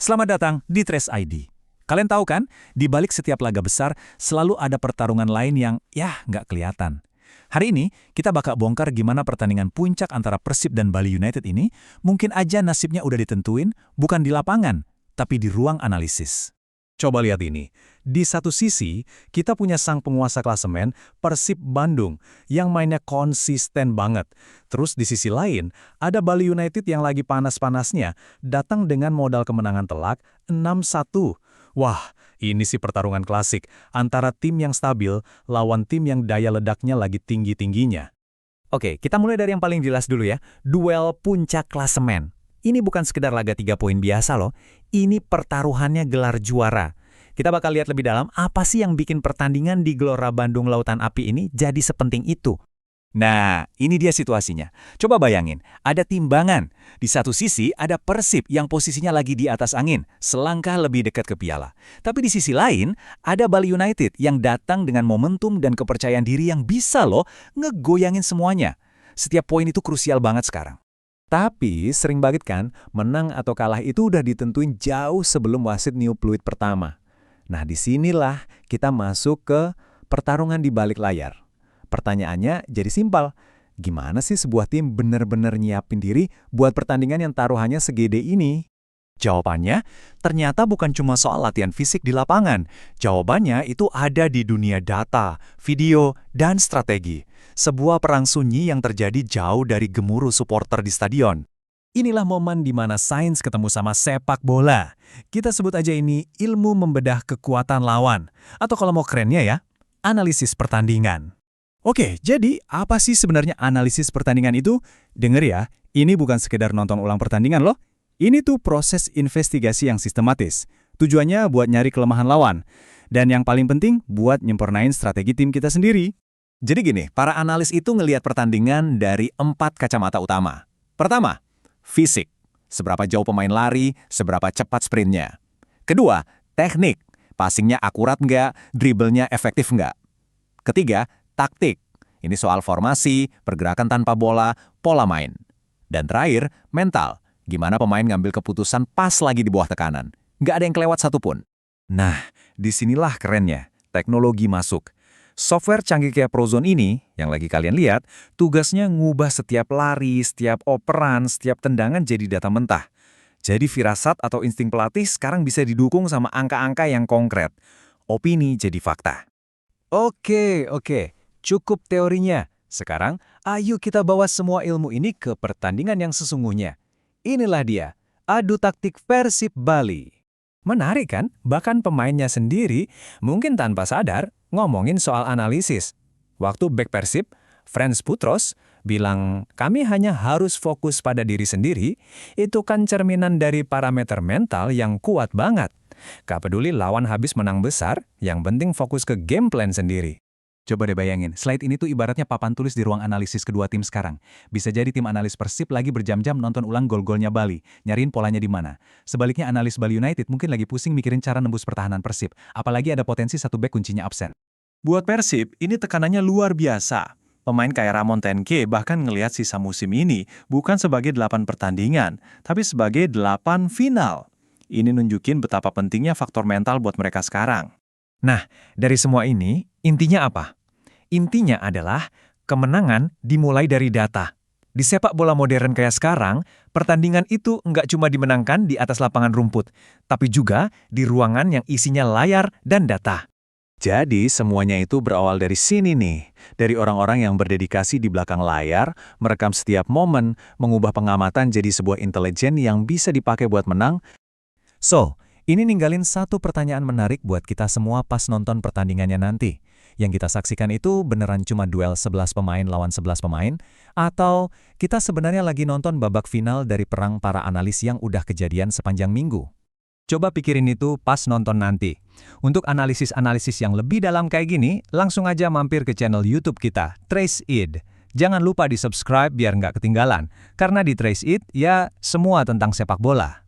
Selamat datang di Trace ID. Kalian tahu kan, di balik setiap laga besar selalu ada pertarungan lain yang nggak kelihatan. Hari ini kita bakal bongkar gimana pertandingan puncak antara Persib dan Bali United ini mungkin aja nasibnya udah ditentuin bukan di lapangan, tapi di ruang analisis. Coba lihat ini. Di satu sisi, kita punya sang penguasa klasemen, Persib Bandung, yang mainnya konsisten banget. Terus di sisi lain, ada Bali United yang lagi panas-panasnya, datang dengan modal kemenangan telak 6-1. Wah, ini sih pertarungan klasik antara tim yang stabil lawan tim yang daya ledaknya lagi tinggi-tingginya. Oke, kita mulai dari yang paling jelas dulu ya, duel puncak klasemen. Ini bukan sekedar laga 3 poin biasa loh, ini pertaruhannya gelar juara. Kita bakal lihat lebih dalam apa sih yang bikin pertandingan di Gelora Bandung Lautan Api ini jadi sepenting itu. Nah, ini dia situasinya. Coba bayangin, ada timbangan. Di satu sisi ada Persib yang posisinya lagi di atas angin, selangkah lebih dekat ke piala. Tapi di sisi lain, ada Bali United yang datang dengan momentum dan kepercayaan diri yang bisa loh ngegoyangin semuanya. Setiap poin itu krusial banget sekarang. Tapi sering banget kan, menang atau kalah itu udah ditentuin jauh sebelum wasit niup peluit pertama. Nah, disinilah kita masuk ke pertarungan di balik layar. Pertanyaannya jadi simpel, gimana sih sebuah tim benar-benar nyiapin diri buat pertandingan yang taruhannya segede ini? Jawabannya, ternyata bukan cuma soal latihan fisik di lapangan. Jawabannya itu ada di dunia data, video, dan strategi. Sebuah perang sunyi yang terjadi jauh dari gemuruh supporter di stadion. Inilah momen di mana sains ketemu sama sepak bola. Kita sebut aja ini ilmu membedah kekuatan lawan. Atau kalau mau kerennya ya, analisis pertandingan. Oke, jadi apa sih sebenarnya analisis pertandingan itu? Dengar ya, ini bukan sekedar nonton ulang pertandingan loh. Ini tuh proses investigasi yang sistematis. Tujuannya buat nyari kelemahan lawan. Dan yang paling penting, buat nyempurnain strategi tim kita sendiri. Jadi gini, para analis itu ngelihat pertandingan dari 4 kacamata utama. Pertama, fisik. Seberapa jauh pemain lari, seberapa cepat sprintnya. Kedua, teknik. Passingnya akurat nggak, dribblenya efektif nggak. Ketiga, taktik. Ini soal formasi, pergerakan tanpa bola, pola main. Dan terakhir, mental. Gimana pemain ngambil keputusan pas lagi di bawah tekanan. Nggak ada yang kelewat satupun. Nah, disinilah kerennya. Teknologi masuk. Software canggih kayak Prozone ini, yang lagi kalian lihat, tugasnya ngubah setiap lari, setiap operan, setiap tendangan jadi data mentah. Jadi firasat atau insting pelatih sekarang bisa didukung sama angka-angka yang konkret. Opini jadi fakta. Oke. Cukup teorinya. Sekarang, ayo kita bawa semua ilmu ini ke pertandingan yang sesungguhnya. Inilah dia, adu taktik Persib Bali. Menarik kan? Bahkan pemainnya sendiri, mungkin tanpa sadar, ngomongin soal analisis. Waktu bek Persib, Frans Putros, bilang, kami hanya harus fokus pada diri sendiri, itu kan cerminan dari parameter mental yang kuat banget. Gak peduli lawan habis menang besar, yang penting fokus ke game plan sendiri. Coba deh bayangin, slide ini tuh ibaratnya papan tulis di ruang analisis kedua tim sekarang. Bisa jadi tim analis Persib lagi berjam-jam nonton ulang gol-golnya Bali, nyariin polanya di mana. Sebaliknya analis Bali United mungkin lagi pusing mikirin cara nembus pertahanan Persib, apalagi ada potensi satu bek kuncinya absen. Buat Persib, ini tekanannya luar biasa. Pemain kayak Ramon Tenke bahkan ngelihat sisa musim ini bukan sebagai 8 pertandingan, tapi sebagai 8 final. Ini nunjukin betapa pentingnya faktor mental buat mereka sekarang. Nah, dari semua ini, intinya apa? Intinya adalah kemenangan dimulai dari data. Di sepak bola modern kayak sekarang, pertandingan itu nggak cuma dimenangkan di atas lapangan rumput, tapi juga di ruangan yang isinya layar dan data. Jadi semuanya itu berawal dari sini nih, dari orang-orang yang berdedikasi di belakang layar, merekam setiap momen, mengubah pengamatan jadi sebuah intelijen yang bisa dipakai buat menang. So, ini ninggalin satu pertanyaan menarik buat kita semua pas nonton pertandingannya nanti. Yang kita saksikan itu beneran cuma duel 11 pemain lawan 11 pemain? Atau kita sebenarnya lagi nonton babak final dari perang para analis yang udah kejadian sepanjang minggu? Coba pikirin itu pas nonton nanti. Untuk analisis-analisis yang lebih dalam kayak gini, langsung aja mampir ke channel YouTube kita, Trace It. Jangan lupa di-subscribe biar nggak ketinggalan. Karena di Trace It, ya semua tentang sepak bola.